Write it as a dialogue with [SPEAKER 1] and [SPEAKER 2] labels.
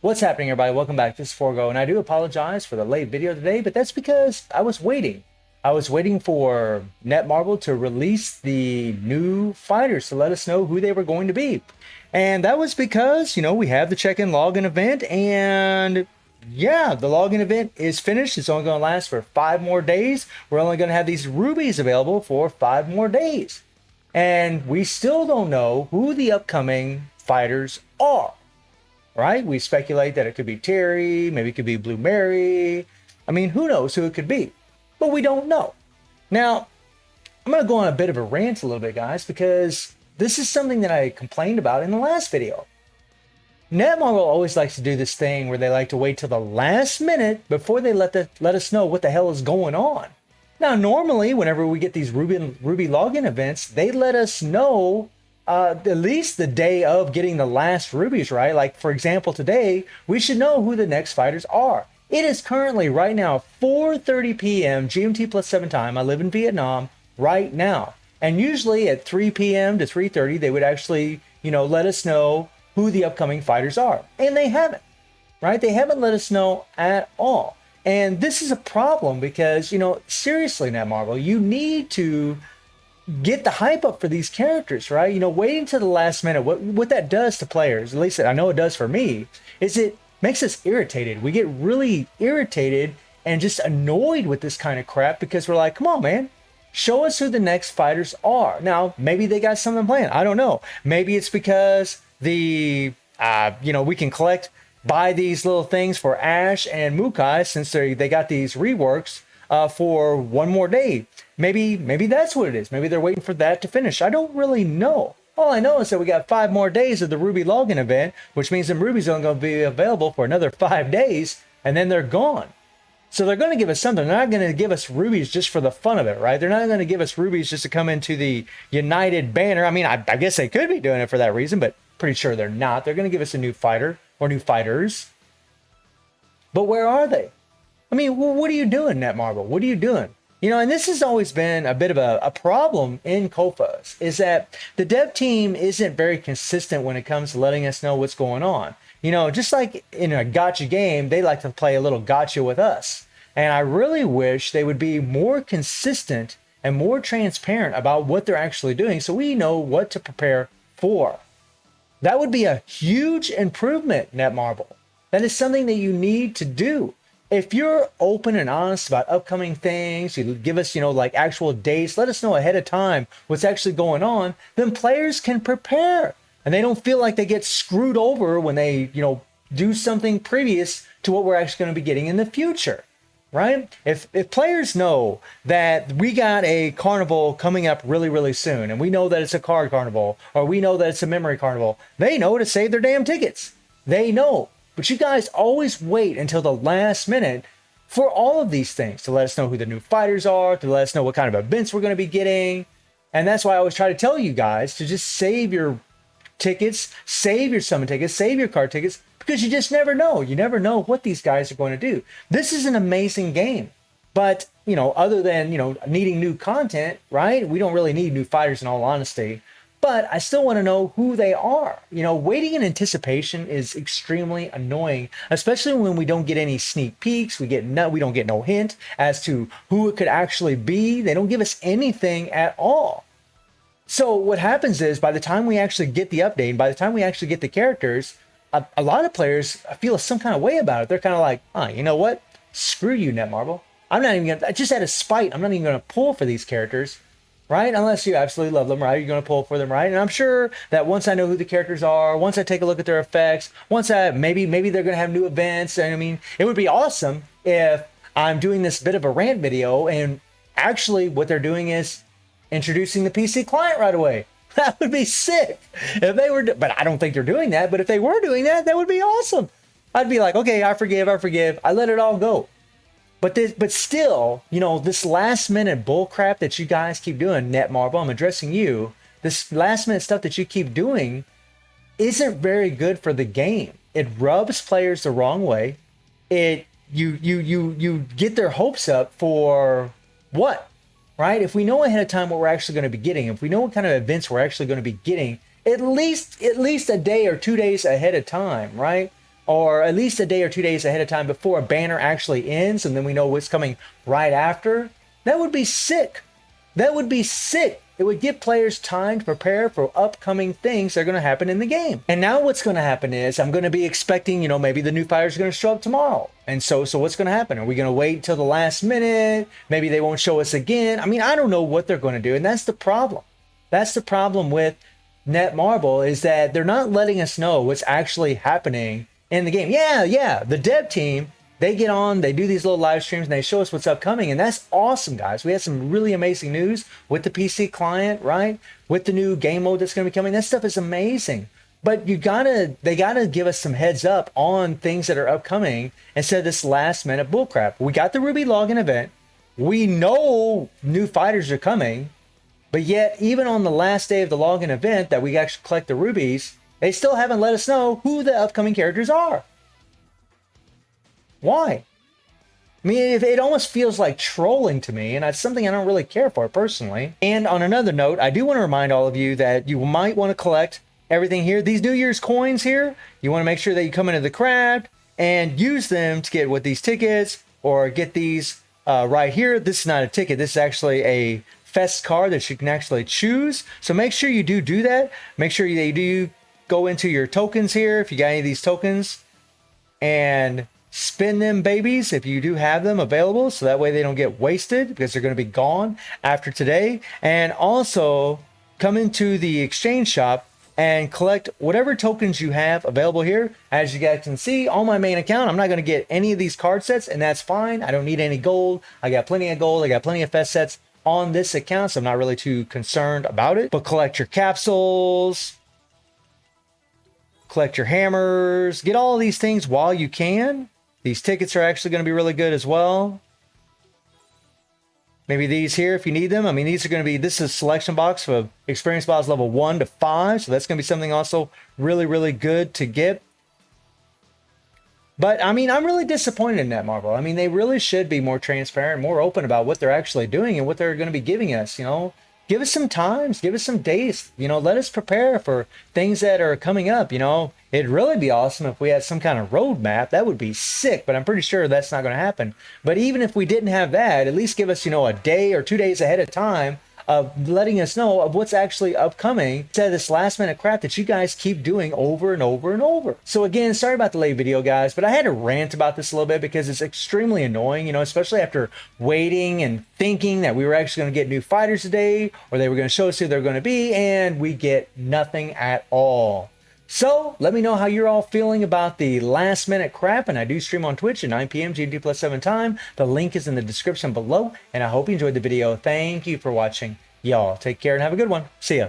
[SPEAKER 1] What's happening, everybody? Welcome back. This is Forgo, and I do apologize for the late video today, but that's because I was waiting. I was waiting for Netmarble to release the new fighters to let us know who they were going to be. And that was because, we have the check-in login event, and yeah, the login event is finished. It's only going to last for 5 more days. We're only going to have these rubies available for 5 more days. And we still don't know who the upcoming fighters are. Right? We speculate that it could be Terry, maybe it could be Blue Mary. I mean, who knows who it could be? But we don't know. Now, I'm going to go on a bit of a rant a little bit, guys, because this is something that I complained about in the last video. Netmarble always likes to do this thing where they like to wait till the last minute before they let us know what the hell is going on. Now, normally, whenever we get these Ruby login events, they let us know at least the day of getting the last rubies, right? Like, for example, today, we should know who the next fighters are. It is currently, right now, 4:30 p.m. GMT plus 7 time. I live in Vietnam right now. And usually at 3 p.m. to 3:30, they would actually, let us know who the upcoming fighters are. And they haven't, right? They haven't let us know at all. And this is a problem because, seriously, Netmarble, you need to get the hype up for these characters, right? Waiting to the last minute, what that does to players, at least I know it does for me, is it makes us irritated. We get really irritated and just annoyed with this kind of crap because we're like, come on, man, show us who the next fighters are. Now, maybe they got something planned. I don't know. Maybe it's because we can buy these little things for Ash and Mukai since they got these reworks for one more day. Maybe that's what it is. Maybe they're waiting for that to finish. I don't really know. All I know is that we got 5 more days of the Ruby login event, which means the rubies are going to be available for another 5 days, and then they're gone. So they're going to give us something. They're not going to give us rubies just for the fun of it, right? They're not going to give us rubies just to come into the United banner. I mean, I guess they could be doing it for that reason, but pretty sure they're not. They're going to give us a new fighter or new fighters. But where are they? I mean, what are you doing, Netmarble? What are you doing? And this has always been a bit of a problem in Kofas, is that the dev team isn't very consistent when it comes to letting us know what's going on. Just like in a gotcha game, they like to play a little gotcha with us. And I really wish they would be more consistent and more transparent about what they're actually doing so we know what to prepare for. That would be a huge improvement, Netmarble. That is something that you need to do. If you're open and honest about upcoming things, you give us, like actual dates, let us know ahead of time what's actually going on, then players can prepare. And they don't feel like they get screwed over when they, do something previous to what we're actually going to be getting in the future, right? If players know that we got a carnival coming up really, really soon, and we know that it's a card carnival, or we know that it's a memory carnival, they know to save their damn tickets. They know. But you guys always wait until the last minute for all of these things to let us know who the new fighters are, to let us know what kind of events we're going to be getting. And that's why I always try to tell you guys to just save your tickets, save your summon tickets, save your card tickets, because you just never know. You never know what these guys are going to do. This is an amazing game. But, other than, needing new content, right? We don't really need new fighters in all honesty. But I still want to know who they are. Waiting in anticipation is extremely annoying, especially when we don't get any sneak peeks. We don't get no hint as to who it could actually be. They don't give us anything at all. So what happens is by the time we actually get the update, by the time we actually get the characters, a lot of players feel some kind of way about it. They're kind of like, you know what? Screw you, Netmarble. I'm not even going to, just out of spite, I'm not even going to pull for these characters. Right? Unless you absolutely love them, right? You're going to pull for them, right? And I'm sure that once I know who the characters are, once I take a look at their effects, once maybe they're going to have new events. And I mean, it would be awesome if I'm doing this bit of a rant video and actually what they're doing is introducing the PC client right away. That would be sick if they were, but I don't think they're doing that. But if they were doing that, that would be awesome. I'd be like, okay, I forgive. I let it all go. But still, this last minute bull crap that you guys keep doing, Netmarble, I'm addressing you. This last minute stuff that you keep doing isn't very good for the game. It rubs players the wrong way. You get their hopes up for what, right? If we know ahead of time what we're actually going to be getting, if we know what kind of events we're actually going to be getting, at least a day or 2 days ahead of time, right? or at least a day or 2 days ahead of time before a banner actually ends, and then we know what's coming right after, that would be sick. That would be sick. It would give players time to prepare for upcoming things that are going to happen in the game. And now what's going to happen is I'm going to be expecting, maybe the new fighters are going to show up tomorrow. And so what's going to happen? Are we going to wait until the last minute? Maybe they won't show us again. I mean, I don't know what they're going to do. And that's the problem. That's the problem with Netmarble, is that they're not letting us know what's actually happening in the game. Yeah. The dev team, they get on, they do these little live streams, and they show us what's upcoming. And that's awesome, guys. We had some really amazing news with the PC client, right? With the new game mode that's going to be coming. That stuff is amazing. But they gotta give us some heads up on things that are upcoming instead of this last minute bullcrap. We got the Ruby login event. We know new fighters are coming, but yet even on the last day of the login event that we actually collect the rubies, they still haven't let us know who the upcoming characters are. Why? I mean, it almost feels like trolling to me, and that's something I don't really care for personally. And on another note, I do want to remind all of you that you might want to collect everything here. These New Year's coins here, you want to make sure that you come into the craft and use them to get these tickets, or get these right here. This is not a ticket. This is actually a fest card that you can actually choose. So make sure you do that. Make sure you do go into your tokens here, if you got any of these tokens, and spend them babies if you do have them available, so that way they don't get wasted, because they're going to be gone after today. And also come into the exchange shop and collect whatever tokens you have available here. As you guys can see on my main account, I'm not going to get any of these card sets, and that's fine. I don't need any gold. I got plenty of gold. I got plenty of fest sets on this account, so I'm not really too concerned about it. But collect your capsules, collect your hammers, get all of these things while you can. These tickets are actually going to be really good as well. Maybe these here if you need them. I mean, these are going to be, this is a selection box for experience boss level 1 to 5. So that's going to be something also really, really good to get. But I mean, I'm really disappointed in Netmarble. I mean, they really should be more transparent, more open about what they're actually doing and what they're going to be giving us, Give us some times, give us some days, let us prepare for things that are coming up, It'd really be awesome if we had some kind of roadmap. That would be sick, but I'm pretty sure that's not going to happen. But even if we didn't have that, at least give us, a day or 2 days ahead of time of letting us know of what's actually upcoming, instead of this last minute crap that you guys keep doing over and over and over. So again, sorry about the late video, guys, but I had to rant about this a little bit because it's extremely annoying, especially after waiting and thinking that we were actually going to get new fighters today, or they were going to show us who they're going to be, and we get nothing at all. So let me know how you're all feeling about the last minute crap, and I do stream on Twitch at 9 p.m. GMT+7 time. The link is in the description below, and I hope you enjoyed the video. Thank you for watching. Y'all take care and have a good one. See ya.